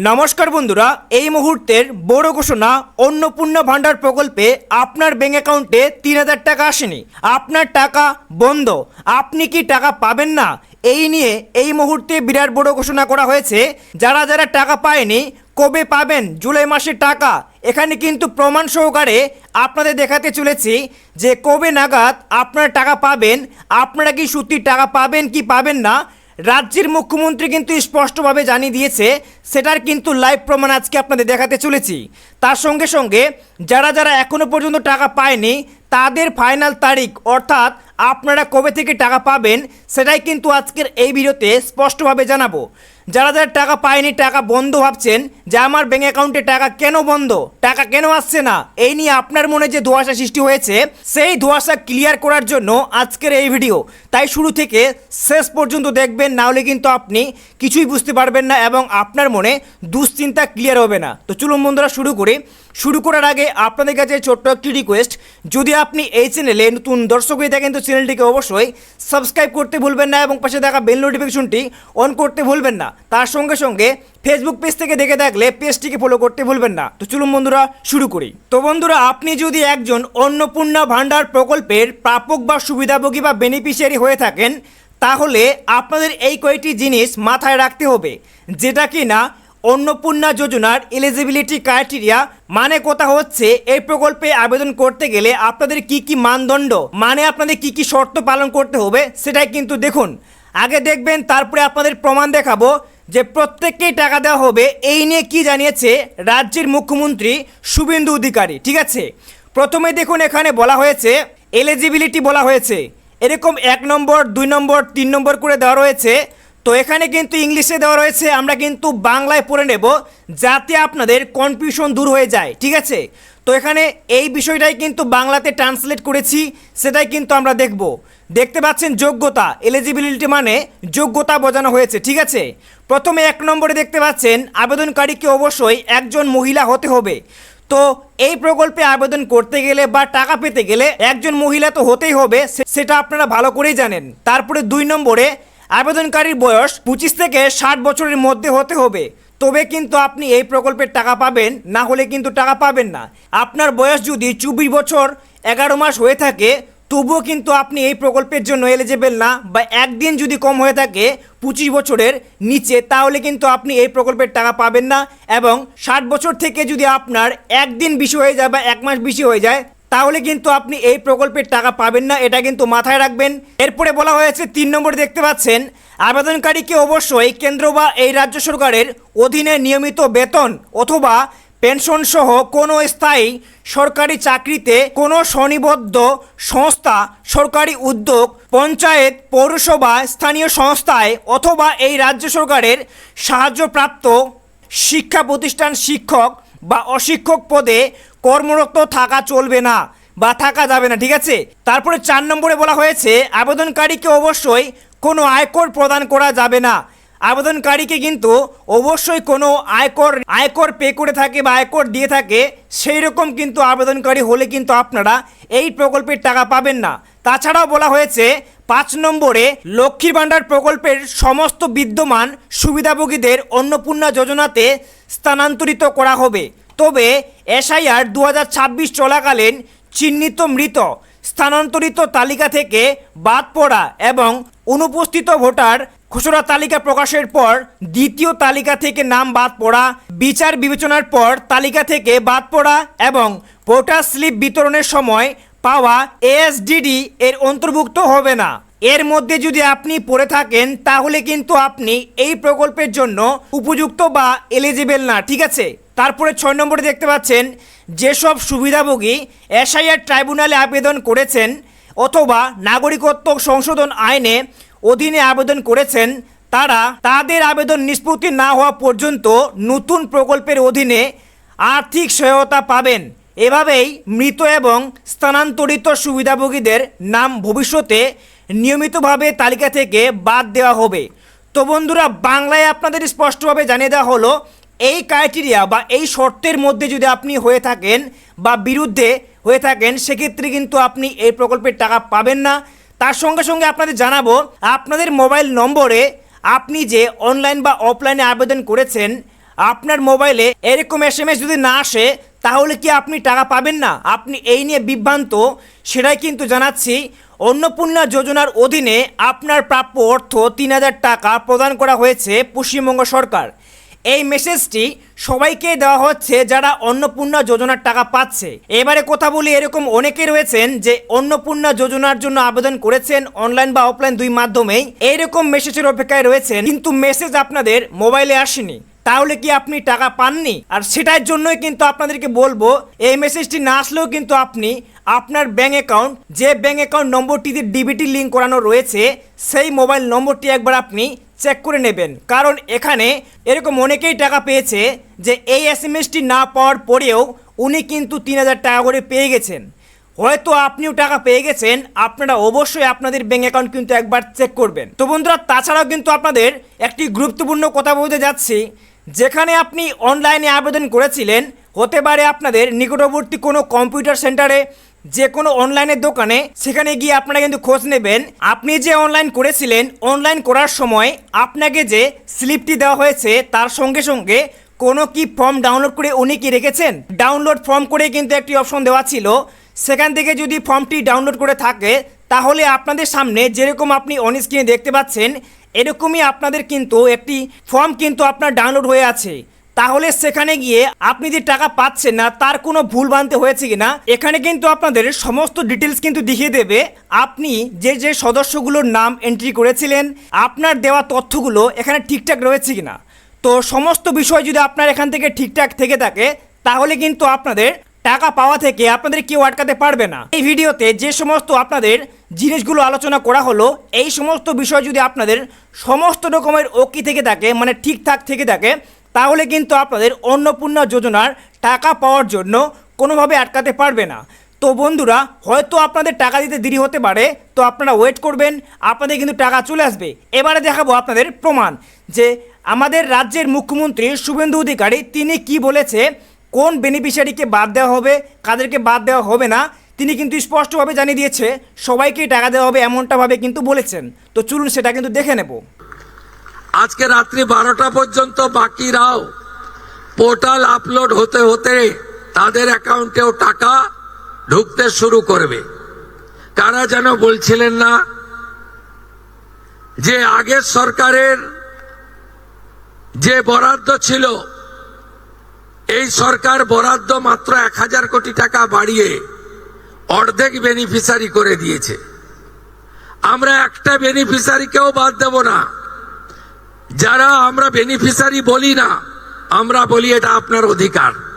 নমস্কার বন্ধুরা, এই মুহূর্তের বড় ঘোষণা, অন্নপূর্ণা ভান্ডার প্রকল্পে আপনার ব্যাঙ্ক অ্যাকাউন্টে ৩,০০০ টাকা আসেনি, আপনার টাকা বন্ধ। আপনি কি টাকা পাবেন না? এই নিয়ে এই মুহূর্তে বিরাট বড় ঘোষণা করা হয়েছে। যারা যারা টাকা পায়নি, কবে পাবেন জুলাই মাসের টাকা, এখানে কিন্তু প্রমাণ সহকারে আপনাদের দেখাতে চলেছি যে কবে নাগাদ আপনারা টাকা পাবেন। আপনারা কি সত্যি টাকা পাবেন কি পাবেন না, রাজ্যের মুখ্যমন্ত্রী কিন্তু স্পষ্টভাবে জানিয়ে দিয়েছে। সেটার কিন্তু লাইভ প্রমাণ আজকে আপনাদের দেখাতে চলেছি। তার সঙ্গে সঙ্গে যারা যারা এখনও পর্যন্ত টাকা পায়নি তাদের ফাইনাল তারিখ, অর্থাৎ আপনারা কবে থেকে টাকা পাবেন, সেটাই কিন্তু আজকের এই ভিডিওতে স্পষ্টভাবে জানাবো। যারা যারা টাকা পায়নি, টাকা বন্ধ ভাবছেন যে আমার ব্যাঙ্ক অ্যাকাউন্টে টাকা কেন বন্ধ, টাকা কেন আসছে না, এই নিয়ে আপনার মনে যে ধোঁয়াশা সৃষ্টি হয়েছে, সেই ধোঁয়াশা ক্লিয়ার করার জন্য আজকের এই ভিডিও। তাই শুরু থেকে শেষ পর্যন্ত দেখবেন, না হলে কিন্তু আপনি কিছুই বুঝতে পারবেন না এবং আপনার মনে দুশ্চিন্তা ক্লিয়ার হবে না। তো চলুন বন্ধুরা শুরু করি। শুরু করার আগে আপনাদের কাছে ছোট্ট একটি রিকোয়েস্ট, যদি আপনি এই চ্যানেলে নতুন দর্শক হয়ে থাকেন তো চ্যানেলটিকে অবশ্যই সাবস্ক্রাইব করতে ভুলবেন না এবং পাশে থাকা বেল নোটিফিকেশনটি অন করতে ভুলবেন না। তার সঙ্গে সঙ্গে ফেসবুক পেজ থেকে দেখে থাকলে পেজটিকে ফলো করতে ভুলবেন না। তো চলুন বন্ধুরা শুরু করি। তো বন্ধুরা, আপনি যদি একজন অন্নপূর্ণা ভান্ডার প্রকল্পের প্রাপক বা সুবিধাভোগী বা বেনিফিশিয়ারি হয়ে থাকেন, তাহলে আপনাদের এই কয়েকটি জিনিস মাথায় রাখতে হবে, যেটা কি না অন্নপূর্ণা যোজনার এলিজিবিলিটি ক্রাইটেরিয়া। মানে কথা হচ্ছে, এই প্রকল্পে আবেদন করতে গেলে আপনাদের কি কি মানদণ্ড, মানে আপনাদের কি কি শর্ত পালন করতে হবে, সেটাই কিন্তু দেখুন। আগে দেখবেন, তারপরে আপনাদের প্রমাণ দেখাবো যে প্রত্যেককেই টাকা দেওয়া হবে। এই নিয়ে কি জানিয়েছে রাজ্যের মুখ্যমন্ত্রী শুভেন্দু অধিকারী। ঠিক আছে, প্রথমে দেখুন, এখানে বলা হয়েছে এলিজিবিলিটি বলা হয়েছে, এরকম 1 নম্বর 2 নম্বর 3 নম্বর করে দেওয়া রয়েছে। তো এখানে কিন্তু ইংলিশে দেওয়া রয়েছে, আমরা কিন্তু বাংলায় পড়ে নেব যাতে আপনাদের কনফিউশন দূর হয়ে যায়। ঠিক আছে, তো এখানে এই বিষয়টাই কিন্তু বাংলাতে ট্রান্সলেট করেছি, সেটাই কিন্তু আমরা দেখব। দেখতে পাচ্ছেন যোগ্যতা, এলিজিবিলিটি মানে যোগ্যতা বোঝানো হয়েছে। ঠিক আছে, প্রথমে 1 নম্বরে দেখতে পাচ্ছেন আবেদনকারীকে অবশ্যই একজন মহিলা হতে হবে। তো এই প্রকল্পে আবেদন করতে গেলে বা টাকা পেতে গেলে একজন মহিলা তো হতেই হবে, সেটা আপনারা ভালো করেই জানেন। তারপরে 2 নম্বরে আবেদনকারীর বয়স 25 থেকে 60 বছরের মধ্যে হতে হবে, তবে কিন্তু আপনি এই প্রকল্পের টাকা পাবেন, না হলে কিন্তু টাকা পাবেন না। আপনার বয়স যদি 24 বছর 11 মাস হয়ে থাকে, তবুও কিন্তু আপনি এই প্রকল্পের জন্য এলিজিবল না, বা একদিন যদি কম হয়ে থাকে 25 বছরের নিচে, তাহলে কিন্তু আপনি এই প্রকল্পের টাকা পাবেন না। এবং 60 বছর থেকে যদি আপনার একদিন বেশি হয়ে যায় বা 1 মাস বেশি হয়ে যায়, তাহলে কিন্তু আপনি এই প্রকল্পের টাকা পাবেন না, এটা কিন্তু মাথায় রাখবেন। এরপরে বলা হয়েছে 3 নম্বরে দেখতে পাচ্ছেন আবেদনকারীকে অবশ্যই কেন্দ্র বা এই রাজ্য সরকারের অধীনে নিয়মিত বেতন অথবা পেনশন সহ কোনো স্থায়ী সরকারি চাকরিতে, কোনো স্বনিবদ্ধ সংস্থা, সরকারি উদ্যোগ, পঞ্চায়েত, পৌরসভা, স্থানীয় সংস্থায় অথবা এই রাজ্য সরকারের সাহায্যপ্রাপ্ত শিক্ষা প্রতিষ্ঠান শিক্ষক বা অশিক্ষক পদে কর্মরত থাকা চলবে না বা থাকা যাবে না। ঠিক আছে, তারপরে 4 নম্বরে বলা হয়েছে আবেদনকারীকে অবশ্যই কোনো আয়কর প্রদান করা যাবে না। আবেদনকারীকে কিন্তু অবশ্যই কোনো আয়কর পে করে থাকে বা আয়কর দিয়ে থাকে, সেই রকম কিন্তু আবেদনকারী হলে কিন্তু আপনারা এই প্রকল্পের টাকা পাবেন না। তাছাড়াও বলা হয়েছে 5 নম্বরে লক্ষ্মীর ভাণ্ডার প্রকল্পের সমস্ত বিদ্যমান সুবিধাভোগীদের অন্নপূর্ণা যোজনাতে স্থানান্তরিত করা হবে, তবে এসআইআর 2026 চলাকালীন চিহ্নিত মৃত স্থানান্তরিত তালিকা থেকে বাদ পড়া এবং অনুপস্থিত ভোটার খসড়া তালিকা প্রকাশের পর দ্বিতীয় তালিকা থেকে নাম বাদ পড়া, বিচার বিবেচনার পর তালিকা থেকে বাদ পড়া এবং ভোটার স্লিপ বিতরণের সময় পাওয়া এএসডিডি এর অন্তর্ভুক্ত হবে না। এর মধ্যে যদি আপনি পড়ে থাকেন, তাহলে কিন্তু আপনি এই প্রকল্পের জন্য উপযুক্ত বা এলিজিবল না। ঠিক আছে, তারপরে 6 নম্বরে দেখতে পাচ্ছেন যেসব সুবিধাভোগী এসআইআর ট্রাইব্যুনালে আবেদন করেছেন অথবা নাগরিকত্ব সংশোধন আইনে অধীনে আবেদন করেছেন, তারা তাদের আবেদন নিষ্পত্তি না হওয়া পর্যন্ত নতুন প্রকল্পের অধীনে আর্থিক সহায়তা পাবেন। এভাবেই মৃত এবং স্থানান্তরিত সুবিধাভোগীদের নাম ভবিষ্যতে নিয়মিতভাবে তালিকা থেকে বাদ দেওয়া হবে। তো বন্ধুরা, বাংলায় আপনাদের স্পষ্টভাবে জানিয়ে দেওয়া হলো, এই ক্রাইটেরিয়া বা এই শর্তের মধ্যে যদি আপনি হয়ে থাকেন বা বিরুদ্ধে হয়ে থাকেন, সেক্ষেত্রে কিন্তু আপনি এই প্রকল্পের টাকা পাবেন না। তার সঙ্গে সঙ্গে আপনাদের জানাবো, আপনাদের মোবাইল নম্বরে আপনি যে অনলাইন বা অফলাইনে আবেদন করেছেন, আপনার মোবাইলে এরকম এসএমএস যদি না আসে তাহলে কি আপনি টাকা পাবেন না? আপনি এই নিয়ে বিভ্রান্ত, সেটাই কিন্তু জানাচ্ছি। অন্নপূর্ণা যোজনার অধীনে আপনার প্রাপ্য অর্থ 3,000 টাকা প্রদান করা হয়েছে পশ্চিমবঙ্গ সরকার। এই মেসেজটি সবাইকে দেওয়া হচ্ছে যারা অন্নপূর্ণা যোজনার টাকা পাচ্ছে। এবারে কথা বলি, এরকম অনেকে রয়েছেন যে অন্নপূর্ণা যোজনার জন্য আবেদন করেছেন অনলাইন বা অফলাইন দুই মাধ্যমেই, এইরকম মেসেজের অপেক্ষায় রয়েছেন কিন্তু মেসেজ আপনাদের মোবাইলে আসেনি। তাহলে কি আপনি টাকা পাননি? আর সেটার জন্যই কিন্তু আপনাদেরকে বলবো, এই মেসেজটি না আসলেও কিন্তু আপনি আপনার ব্যাঙ্ক অ্যাকাউন্ট, যে ব্যাঙ্ক অ্যাকাউন্ট নম্বরটিতে ডিবিটি লিঙ্ক করানো রয়েছে, সেই মোবাইল নম্বরটি একবার আপনি চেক করে নেবেন। কারণ এখানে এরকম অনেকেই টাকা পেয়েছে যে এই এসএমএসটি না পাওয়ার পরেও উনি কিন্তু 3,000 টাকা করে পেয়ে গেছেন। হয়তো আপনিও টাকা পেয়ে গেছেন, আপনারা অবশ্যই আপনাদের ব্যাঙ্ক অ্যাকাউন্ট কিন্তু একবার চেক করবেন। তো বন্ধুরা, তাছাড়াও কিন্তু আপনাদের একটি গুরুত্বপূর্ণ কথা বলতে যাচ্ছি। যেখানে আপনি অনলাইনে আবেদন করেছিলেন, হতে পারে আপনাদের নিকটবর্তী কোনো কম্পিউটার সেন্টারে, যে কোনো অনলাইনের দোকানে, সেখানে গিয়ে আপনারা কিন্তু খোঁজ নেবেন আপনি যে অনলাইন করেছিলেন, অনলাইন করার সময় আপনাকে যে স্লিপটি দেওয়া হয়েছে তার সঙ্গে সঙ্গে কোনো কি ফর্ম ডাউনলোড করে উনি কি রেখেছেন? ডাউনলোড ফর্ম করে কিন্তু একটি অপশন দেওয়া ছিল, সেখান থেকে যদি ফর্মটি ডাউনলোড করে থাকে তাহলে আপনাদের সামনে যেরকম আপনি অন স্ক্রিনে দেখতে পাচ্ছেন এরকমই আপনাদের কিন্তু একটি ফর্ম কিন্তু আপনার ডাউনলোড হয়ে আছে। তাহলে সেখানে গিয়ে আপনি যে টাকা পাচ্ছেন না তার কোনো ভুল ভ্রান্তি হয়েছে কিনা এখানে কিন্তু আপনাদের সমস্ত ডিটেলস কিন্তু দেখিয়ে দেবে। আপনি যে যে সদস্যগুলোর নাম এন্ট্রি করেছিলেন, আপনার দেওয়া তথ্যগুলো এখানে ঠিকঠাক রয়েছে কিনা। তো সমস্ত বিষয় যদি আপনার এখান থেকে ঠিকঠাক থেকে থাকে তাহলে কিন্তু আপনাদের টাকা পাওয়া থেকে আপনাদের কেউ আটকাতে পারবে না। এই ভিডিওতে যে সমস্ত আপনাদের জিনিসগুলো আলোচনা করা হলো, এই সমস্ত বিষয় যদি আপনাদের সমস্ত রকমের ওকে থেকে থাকে, মানে ঠিকঠাক থেকে থাকে, তাহলে কিন্তু আপনাদের অন্নপূর্ণা যোজনার টাকা পাওয়ার জন্য কোনোভাবে আটকাতে পারবে না। তো বন্ধুরা, হয়তো আপনাদের টাকা দিতে দেরি হতে পারে, তো আপনারা ওয়েট করবেন, আপনাদের কিন্তু টাকা চলে আসবে। এবারে দেখাবো আপনাদের প্রমাণ যে আমাদের রাজ্যের মুখ্যমন্ত্রী শুভেন্দু অধিকারী তিনি কি বলেছে, কোন বেনিফিশিয়ারিকে বাদ দেওয়া হবে, কাদেরকে বাদ দেওয়া হবে না। তিনি কিন্তু স্পষ্টভাবে জানিয়ে দিয়েছে সবাইকেই টাকা দেওয়া হবে, এমনটাভাবে কিন্তু বলেছেন। তো চলুন সেটা কিন্তু দেখে নেব। আজকে রাত্রি 12টা পর্যন্ত বাকিরাও পোর্টাল আপলোড হতে হতে তাদের অ্যাকাউন্টেও টাকা ঢুকতে শুরু করবে। কারা যেন বলছিলেন না যে আগের সরকারের যে বরাদ্দ ছিল, এই সরকার বরাদ্দ মাত্র 1,000 কোটি টাকা বাড়িয়ে অর্ধেক বেনিফিশিয়ারি করে দিয়েছে। আমরা একটা বেনিফিশিয়ারিকেও বাদ দেব না। যারা আমরা বেনিফিশিয়ারি বলি না, আমরা বলি এটা আপনার অধিকার।